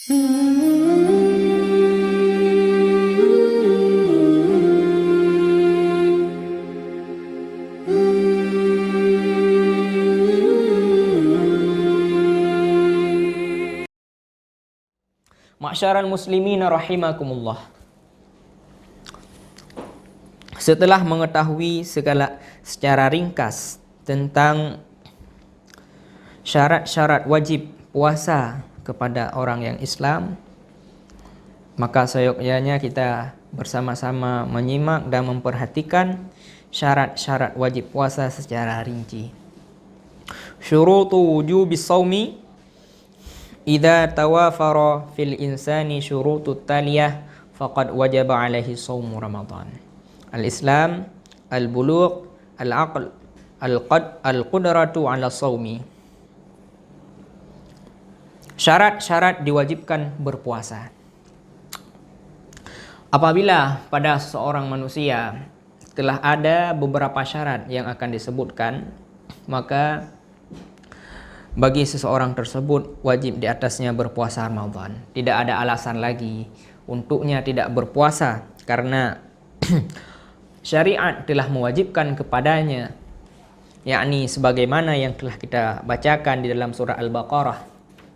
Ma'syaral muslimin rahimakumullah. Setelah mengetahui secara ringkas tentang syarat-syarat wajib puasa kepada orang yang Islam, maka seyogyanya kita bersama-sama menyimak dan memperhatikan syarat-syarat wajib puasa secara rinci. Syurutu wujubis shaumi idza tawafara fil insani syurutut taliyah faqad wajaba alaihi shaumu Ramadan. Al-Islam, al-bulugh, al-aql, al-qudratu ala shaumi. Syarat-syarat diwajibkan berpuasa. Apabila pada seorang manusia telah ada beberapa syarat yang akan disebutkan, maka bagi seseorang tersebut wajib di atasnya berpuasa Ramadan. Tidak ada alasan lagi untuknya tidak berpuasa, karena syariat telah mewajibkan kepadanya, yakni sebagaimana yang telah kita bacakan di dalam surah Al-Baqarah.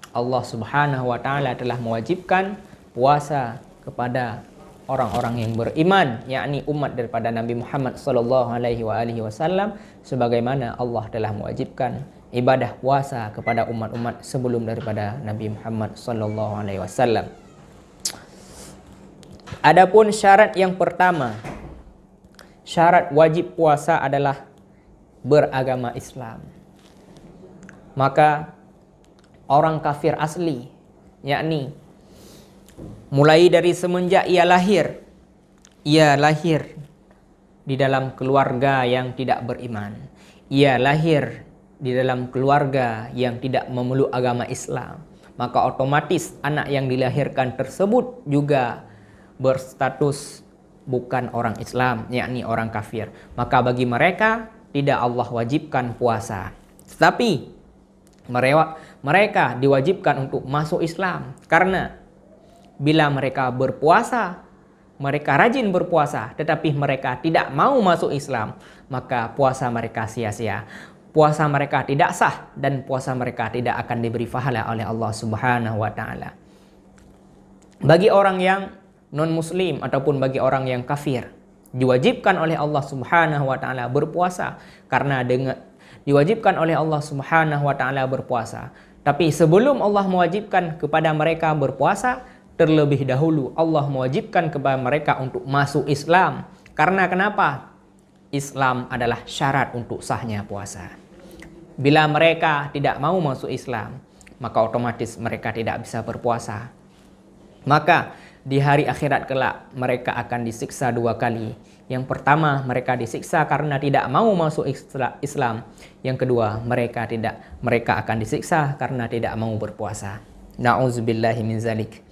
Allah Subhanahu wa taala telah mewajibkan puasa kepada orang-orang yang beriman, yakni umat daripada Nabi Muhammad sallallahu alaihi wasallam, sebagaimana Allah telah mewajibkan ibadah puasa kepada umat-umat sebelum daripada Nabi Muhammad sallallahu alaihi wasallam. Adapun syarat yang pertama, syarat wajib puasa adalah beragama Islam. Maka orang kafir asli, yakni mulai dari semenjak ia lahir di dalam keluarga yang tidak beriman. Ia lahir di dalam keluarga yang tidak memeluk agama Islam, maka otomatis anak yang dilahirkan tersebut juga berstatus bukan orang Islam, yakni orang kafir. Maka bagi mereka tidak Allah wajibkan puasa, tetapi mereka diwajibkan untuk masuk Islam, karena bila mereka berpuasa, mereka rajin berpuasa, tetapi mereka tidak mau masuk Islam, maka puasa mereka sia-sia. Puasa mereka tidak sah dan puasa mereka tidak akan diberi pahala oleh Allah Subhanahu wa taala. Bagi orang yang non-muslim ataupun bagi orang yang kafir, diwajibkan oleh Allah Subhanahu wa taala berpuasa, karena diwajibkan oleh Allah Subhanahu wa taala berpuasa. Tapi sebelum Allah mewajibkan kepada mereka berpuasa, terlebih dahulu Allah mewajibkan kepada mereka untuk masuk Islam. Karena kenapa? Islam adalah syarat untuk sahnya puasa. Bila mereka tidak mau masuk Islam, maka otomatis mereka tidak bisa berpuasa. Maka di hari akhirat kelak mereka akan disiksa dua kali. Yang pertama, mereka disiksa karena tidak mau masuk Islam. Yang kedua, mereka akan disiksa karena tidak mau berpuasa. Na'udzubillahi min zalik.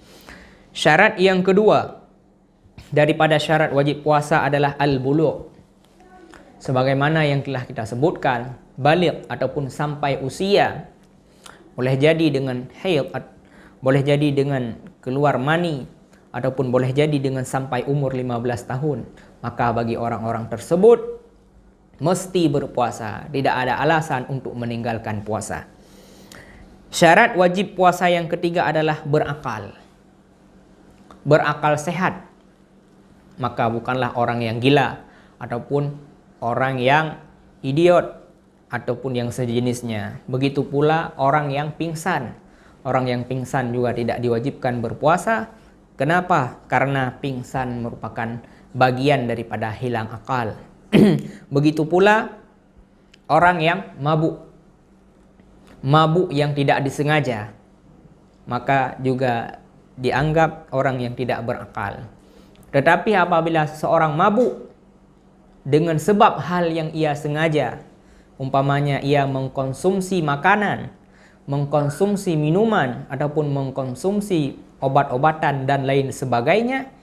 Syarat yang kedua daripada syarat wajib puasa adalah al-bulugh. Sebagaimana yang telah kita sebutkan, baligh ataupun sampai usia, boleh jadi dengan haid, boleh jadi dengan keluar mani, ataupun boleh jadi dengan sampai umur 15 tahun. Maka bagi orang-orang tersebut mesti berpuasa, tidak ada alasan untuk meninggalkan puasa. Syarat wajib puasa yang ketiga adalah berakal. Berakal sehat. Maka bukanlah orang yang gila ataupun orang yang idiot ataupun yang sejenisnya. Begitu pula orang yang pingsan. Orang yang pingsan juga tidak diwajibkan berpuasa. Kenapa? Karena pingsan merupakan bagian daripada hilang akal. Begitu pula orang yang mabuk. Mabuk yang tidak disengaja, maka juga dianggap orang yang tidak berakal. Tetapi apabila seseorang mabuk dengan sebab hal yang ia sengaja, umpamanya ia mengkonsumsi makanan, mengkonsumsi minuman, ataupun mengkonsumsi obat-obatan dan lain sebagainya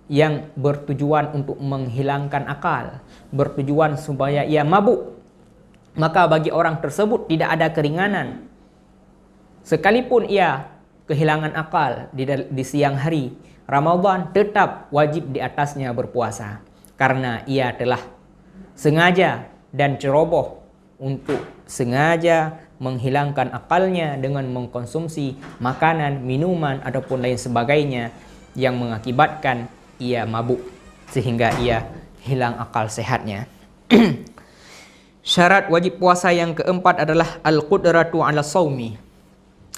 yang bertujuan untuk menghilangkan akal, bertujuan supaya ia mabuk, maka bagi orang tersebut tidak ada keringanan. Sekalipun ia kehilangan akal di siang hari Ramadan, tetap wajib di atasnya berpuasa karena ia telah sengaja dan ceroboh untuk sengaja menghilangkan akalnya dengan mengkonsumsi makanan, minuman ataupun lain sebagainya yang mengakibatkan ia mabuk sehingga ia hilang akal sehatnya. Syarat wajib puasa yang keempat adalah al-qudratu 'ala shaumi,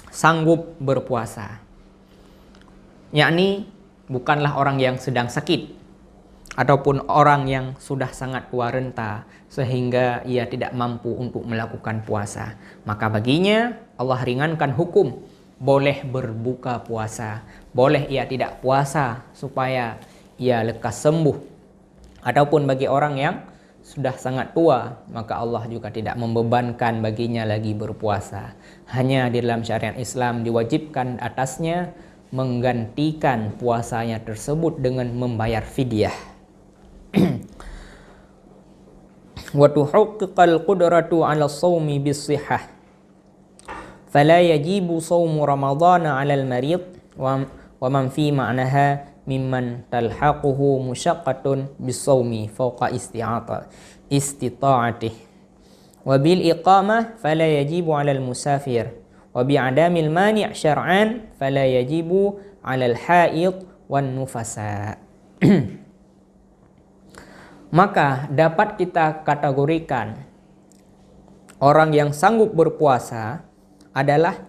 sanggup berpuasa. Yakni bukanlah orang yang sedang sakit ataupun orang yang sudah sangat tua renta sehingga ia tidak mampu untuk melakukan puasa. Maka baginya Allah ringankan hukum, boleh berbuka puasa, boleh ia tidak puasa supaya ia lekas sembuh. Ataupun bagi orang yang sudah sangat tua, maka Allah juga tidak membebankan baginya lagi berpuasa. Hanya di dalam syariat Islam diwajibkan atasnya menggantikan puasanya tersebut dengan membayar fidyah. Wa tuhaqqiqal qudratu 'ala shaumi bis-shihhah. Fala yajibu shaumu ramadhana 'ala al-marid wa man fi ma'naha mimman talhaquhu musyaqqatun bis-shaumi fawqa istita'atih. Wa bil iqamah fala yajibu 'ala al-musafir wa bi 'adamil mani' syar'an fala yajibu 'ala al-haid wan nufasa. Maka dapat kita kategorikan orang yang sanggup berpuasa adalah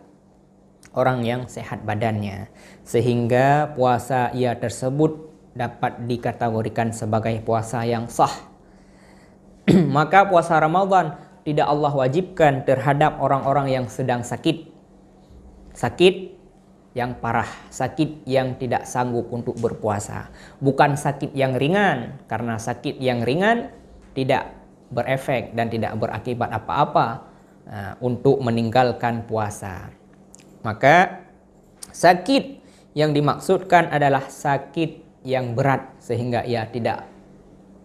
orang yang sehat badannya, sehingga puasa ia tersebut dapat dikategorikan sebagai puasa yang sah. Maka puasa Ramadan tidak Allah wajibkan terhadap orang-orang yang sedang sakit yang parah, sakit yang tidak sanggup untuk berpuasa. Bukan sakit yang ringan, karena sakit yang ringan tidak berefek dan tidak berakibat apa-apa untuk meninggalkan puasa. Maka sakit yang dimaksudkan adalah sakit yang berat sehingga ia tidak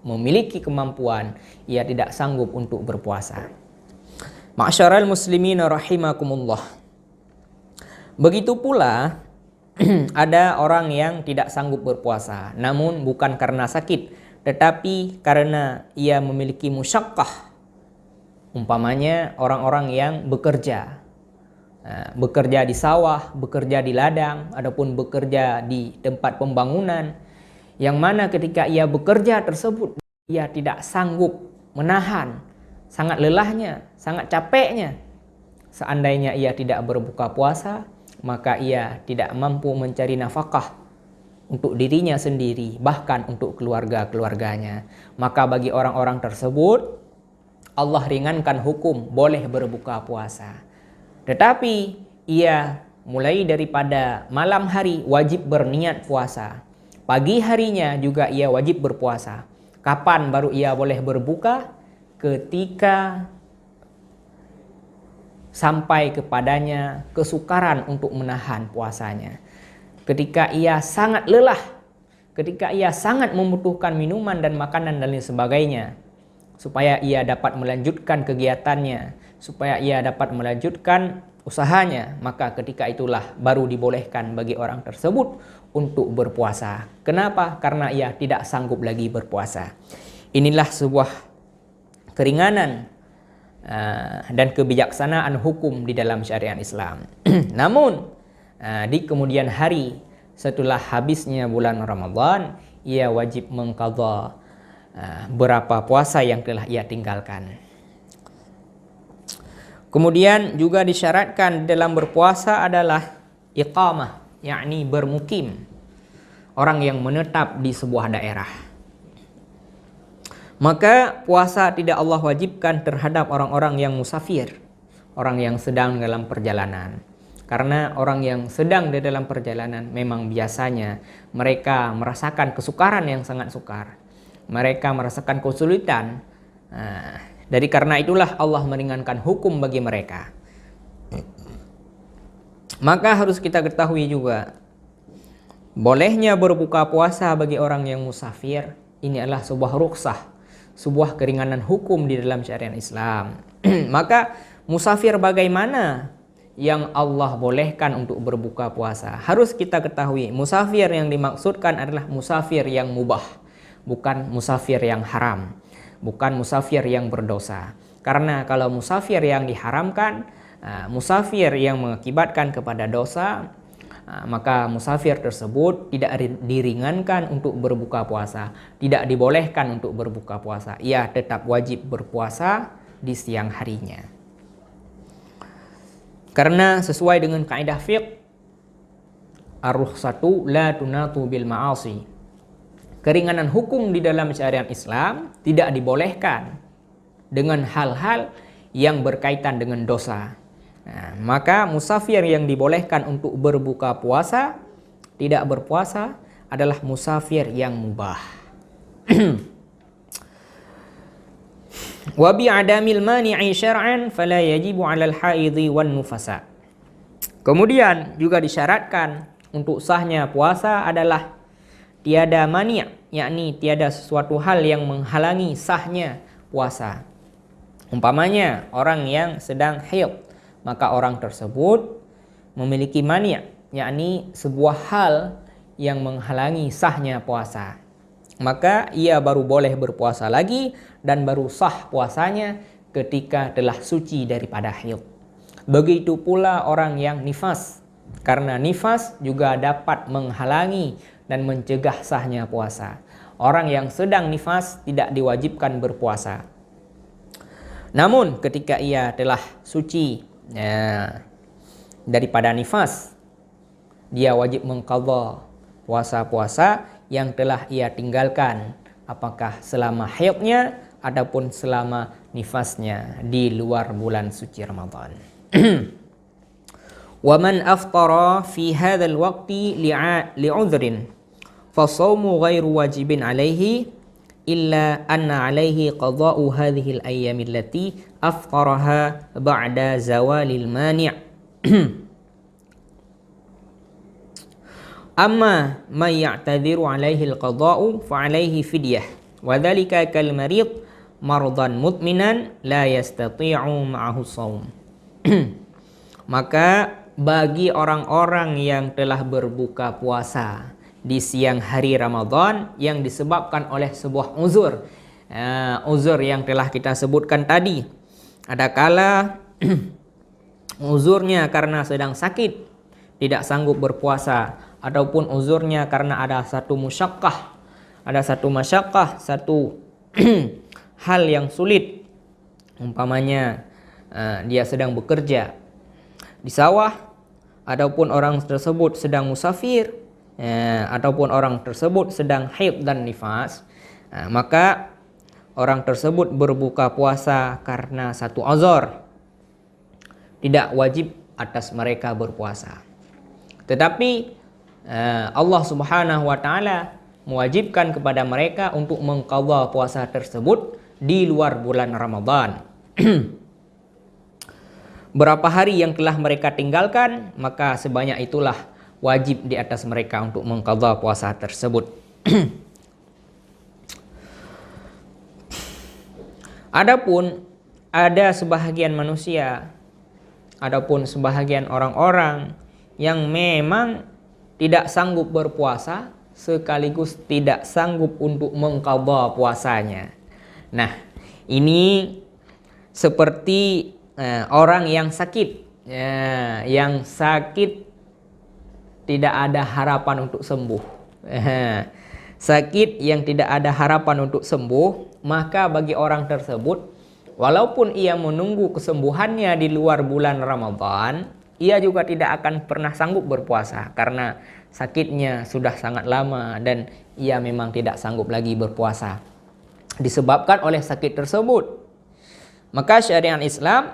memiliki kemampuan, ia tidak sanggup untuk berpuasa. Ma'syaral muslimin rahimakumullah. Begitu pula ada orang yang tidak sanggup berpuasa, namun bukan karena sakit, tetapi karena ia memiliki musyaqqah. Umpamanya orang-orang yang bekerja di sawah, bekerja di ladang, ataupun bekerja di tempat pembangunan, yang mana ketika ia bekerja tersebut, ia tidak sanggup menahan, sangat lelahnya, sangat capeknya. Seandainya ia tidak berbuka puasa, maka ia tidak mampu mencari nafkah untuk dirinya sendiri, bahkan untuk keluarga-keluarganya. Maka bagi orang-orang tersebut, Allah ringankan hukum boleh berbuka puasa. Tetapi ia mulai daripada malam hari wajib berniat puasa. Pagi harinya juga ia wajib berpuasa. Kapan baru ia boleh berbuka? Ketika sampai kepadanya kesukaran untuk menahan puasanya. Ketika ia sangat lelah, ketika ia sangat membutuhkan minuman dan makanan dan lain sebagainya, supaya ia dapat melanjutkan kegiatannya, supaya ia dapat melanjutkan usahanya, maka ketika itulah baru dibolehkan bagi orang tersebut untuk berpuasa. Kenapa? Karena ia tidak sanggup lagi berpuasa. Inilah sebuah keringanan dan kebijaksanaan hukum di dalam syariat Islam. Namun di kemudian hari setelah habisnya bulan Ramadan, ia wajib mengqadha berapa puasa yang telah ia tinggalkan. Kemudian juga disyaratkan dalam berpuasa adalah iqamah, yakni bermukim, orang yang menetap di sebuah daerah. Maka puasa tidak Allah wajibkan terhadap orang-orang yang musafir, orang yang sedang dalam perjalanan. Karena orang yang sedang di dalam perjalanan memang biasanya mereka merasakan kesukaran yang sangat sukar. Mereka merasakan kesulitan. Dari karena itulah Allah meringankan hukum bagi mereka. Maka harus kita ketahui juga, bolehnya berbuka puasa bagi orang yang musafir ini adalah sebuah rukhsah, sebuah keringanan hukum di dalam syariat Islam. Maka musafir bagaimana yang Allah bolehkan untuk berbuka puasa. Harus kita ketahui, musafir yang dimaksudkan adalah musafir yang mubah, bukan musafir yang haram, bukan musafir yang berdosa. Karena kalau musafir yang diharamkan, musafir yang mengakibatkan kepada dosa, maka musafir tersebut tidak diringankan untuk berbuka puasa, tidak dibolehkan untuk berbuka puasa. Ia tetap wajib berpuasa di siang harinya. Karena sesuai dengan kaidah fiqh, ar-rukhsatu la tunatu bil ma'asi. Keringanan hukum di dalam syariat Islam tidak dibolehkan dengan hal-hal yang berkaitan dengan dosa. Nah, maka musafir yang dibolehkan untuk berbuka puasa, tidak berpuasa, adalah musafir yang mubah. Wa bi adamil mani'i syar'an fala yajibu 'alal haidhi wan nufasa. Kemudian juga disyaratkan untuk sahnya puasa adalah tiada mani', yakni tiada sesuatu hal yang menghalangi sahnya puasa. Umpamanya orang yang sedang haid, maka orang tersebut memiliki mani', yakni sebuah hal yang menghalangi sahnya puasa. Maka ia baru boleh berpuasa lagi dan baru sah puasanya ketika telah suci daripada haid. Begitu pula orang yang nifas, karena nifas juga dapat menghalangi dan mencegah sahnya puasa. Orang yang sedang nifas tidak diwajibkan berpuasa. Namun ketika ia telah suci daripada nifas, dia wajib mengqadha puasa-puasa yang telah ia tinggalkan, apakah selama haidnya ataupun selama nifasnya di luar bulan suci Ramadan. Wa man aftara fi hadzal waqti li'udhrin fa shaumu ghairu wajibin alaihi illa anna alaihi qada'u hadhihi al-ayyam allati aftaraha ba'da zawalil mani'. Amma man ya'tadhiru alaihi al-qada'u fa alaihi fidyah wa dhalika kal marid mardan mutminan la yastati'u ma'ahu shaum. Maka bagi orang-orang yang telah berbuka puasa di siang hari Ramadan yang disebabkan oleh sebuah uzur, uzur yang telah kita sebutkan tadi, ada kala uzurnya karena sedang sakit, tidak sanggup berpuasa, ataupun uzurnya karena ada satu musyaqqah, satu hal yang sulit. Umpamanya dia sedang bekerja di sawah, ataupun orang tersebut sedang musafir, ataupun orang tersebut sedang haid dan nifas, maka orang tersebut berbuka puasa karena satu uzur. Tidak wajib atas mereka berpuasa. Tetapi Allah Subhanahu wa taala mewajibkan kepada mereka untuk mengqadha puasa tersebut di luar bulan Ramadan. Berapa hari yang telah mereka tinggalkan, maka sebanyak itulah wajib di atas mereka untuk mengqadha puasa tersebut. Adapun ada sebahagian manusia, adapun sebahagian orang-orang yang memang tidak sanggup berpuasa sekaligus tidak sanggup untuk mengqadha puasanya. Nah, ini seperti orang yang sakit, yang sakit tidak ada harapan untuk sembuh. Sakit yang tidak ada harapan untuk sembuh, maka bagi orang tersebut, walaupun ia menunggu kesembuhannya di luar bulan Ramadan, ia juga tidak akan pernah sanggup berpuasa karena sakitnya sudah sangat lama dan ia memang tidak sanggup lagi berpuasa disebabkan oleh sakit tersebut. Maka syariat Islam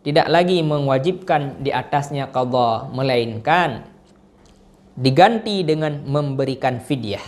tidak lagi mewajibkan di atasnya qadha, melainkan diganti dengan memberikan fidyah.